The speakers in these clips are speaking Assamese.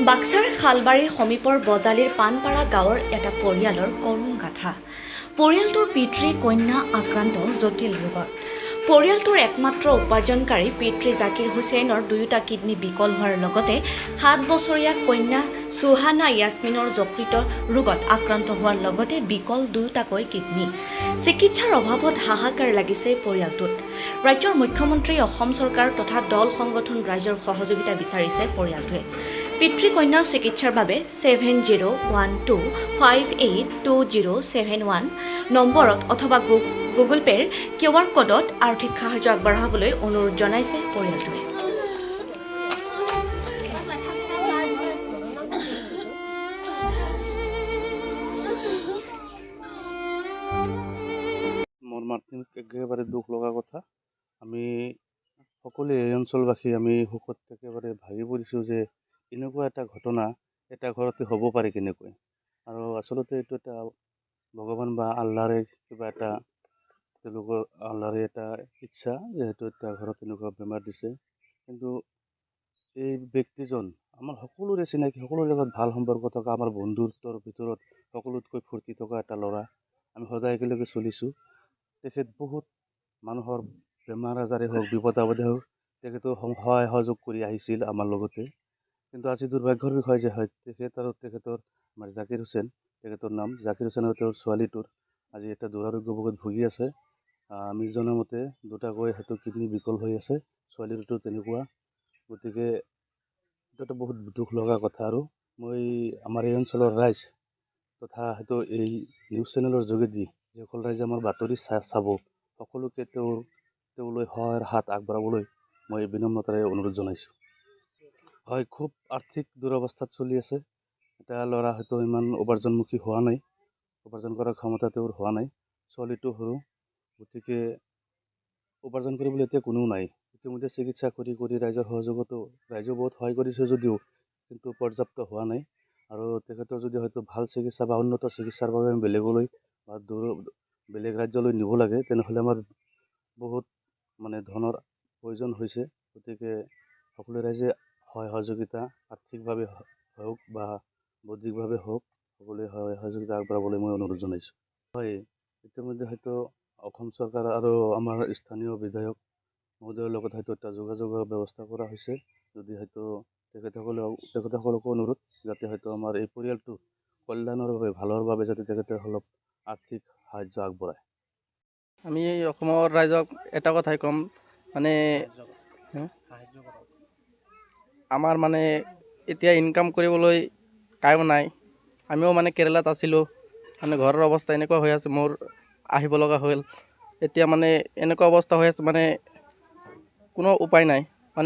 বাক্সাৰ শালবাৰীৰ সমীপৰ বজালীৰ পানপাৰা গাঁৱৰ এটা পৰিয়ালৰ কৰুণ গাথা। পৰিয়ালটোৰ পিতৃ কন্যা আক্ৰান্ত জটিল ৰোগত। পৰিয়ালটোৰ একমাত্ৰ উপাৰ্জনকাৰী পিতৃ জাকিৰ হুছেইনৰ দুয়োটা কিডনী বিকল হোৱাৰ লগতে 7 বছৰীয়া কন্যা সুহানা ইয়াছমিনৰ যকৃত ৰোগত আক্ৰান্ত হোৱাৰ লগতে বিকল দুয়োটাকৈ কিডনী। চিকিৎসাৰ অভাৱত হাহাকাৰ লাগিছে পৰিয়ালটোত। ৰাজ্যৰ মুখ্যমন্ত্ৰী, অসম চৰকাৰ তথা দল সংগঠন ৰাইজৰ সহযোগিতা বিচাৰিছে পৰিয়ালটোৱে। পিতৃ কন্যাৰ চিকিৎসাৰ বাবে 7012582071 নম্বৰত অথবা গুগল পে'ৰ QR কোডত আৰ্থিক সাহায্য আগবঢ়াবলৈ অনুৰোধ জনাইছে পৰিয়ালটোৱে। মোৰ মাতৃক একেবাৰে দুখ লগা কথা। আমি সকলোৱে এই অঞ্চলবাসী আমি শোকত একেবাৰে ভাগি পৰিছোঁ যে এনেকুৱা এটা ঘটনা এটা ঘৰতে হ'ব পাৰে কেনেকৈ। আৰু আচলতে এইটো এটা ভগৱান বা আল্লাৰে কিবা এটা তেওঁলোকৰ আল্লাৰে এটা ইচ্ছা, যিহেতু এটা ঘৰত এনেকুৱা বেমাৰ দিছে। কিন্তু এই ব্যক্তিজন আমাৰ সকলোৰে চিনাকি, সকলোৰে লগত ভাল সম্পৰ্ক থকা, আমাৰ বন্ধুত্বৰ ভিতৰত সকলোতকৈ ফূৰ্তি থকা এটা ল'ৰা। আমি সদায় একেলগে চলিছোঁ। তেখেত বহুত মানুহৰ বেমাৰ আজাৰে হওক, বিপদ আপদে হওক, তেখেতেও সহায় সহযোগ কৰি আহিছিল আমাৰ লগতে। কিন্তু আজি দুৰ্ভাগ্যৰ বিষয় যে তেখেত আৰু তেখেতৰ আমাৰ জাকিৰ হুছেইন, তেখেতৰ নাম জাকিৰ হুছেইন আৰু তেওঁৰ ছোৱালীটোৰ আজি এটা দুৰাৰোগ্য ৰোগত ভুগি আছে। আমি জনামতে দুটাকৈ হয়তো কিডনী বিকল হৈ আছে, ছোৱালীটোতো তেনেকুৱা। গতিকে এইটো এটা বহুত দুখ লগা কথা। আৰু মই আমাৰ এই অঞ্চলৰ ৰাইজ তথা হয়তো এই নিউজ চেনেলৰ যোগেদি যিসকল ৰাইজে আমাৰ বাতৰি চাব, সকলোকে তেওঁলৈ সহায়ৰ হাত আগবঢ়াবলৈ মই বিনম্ৰতাৰে অনুৰোধ জনাইছোঁ। হয়, খুব আৰ্থিক দুৰৱস্থাত চলি আছে। এটা ল'ৰা হয়তো ইমান উপাৰ্জনমুখী হোৱা নাই, উপাৰ্জন কৰাৰ ক্ষমতা তেওঁৰ হোৱা নাই। ছোৱালীটো সৰু, গতিকে উপাৰ্জন কৰিবলৈ এতিয়া কোনেও নাই। ইতিমধ্যে চিকিৎসা কৰি ৰাইজৰ সহযোগতো ৰাইজেও বহুত সহায় কৰিছে যদিও কিন্তু পৰ্যাপ্ত হোৱা নাই। আৰু তেখেতৰ যদি হয়তো ভাল চিকিৎসা বা উন্নত চিকিৎসাৰ বাবে আমি বেলেগলৈ বা বেলেগ ৰাজ্যলৈ নিব লাগে, তেনেহ'লে আমাৰ বহুত ধনৰ প্ৰয়োজন হৈছে। গতিকে সকলো ৰাইজে সহায় সহযোগিতা আৰ্থিকভাৱে হওক বা বৌদ্ধিকভাৱে হওক, সকলোৱে সহায় সহযোগিতা আগবঢ়াবলৈ মই অনুৰোধ জনাইছোঁ। হয়, ইতিমধ্যে হয়তো অসম চৰকাৰ আৰু আমাৰ স্থানীয় বিধায়ক মহোদয়ৰ লগত হয়তো এটা যোগাযোগৰ ব্যৱস্থা কৰা হৈছে। যদি হয়তো তেখেতসকলকো অনুৰোধ যাতে হয়তো আমাৰ এই পৰিয়ালটো কল্যাণৰ বাবে, ভালৰ বাবে যাতে তেখেতে অলপ আৰ্থিক সাহায্য আগবঢ়ায়। আমি অসমৰ ৰাইজক এটা কথাই ক'ম, আমাৰ এতিয়া ইনকাম কৰিবলৈ কায়ো নাই। আমিও কেৰেলাত আছিলোঁ, ঘৰৰ অৱস্থা এনেকুৱা হৈ আছে, মোৰ আহিব লগা হ'ল। এতিয়া এনেকুৱা অৱস্থা হৈ আছে, কোনো উপায় নাই।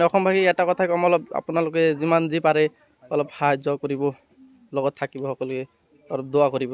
অসমবাসী এটা কথাই ক'ম, অলপ আপোনালোকে যিমান যি পাৰে অলপ সাহায্য কৰিব, লগত থাকিব, সকলোৱে অলপ দোৱা কৰিব।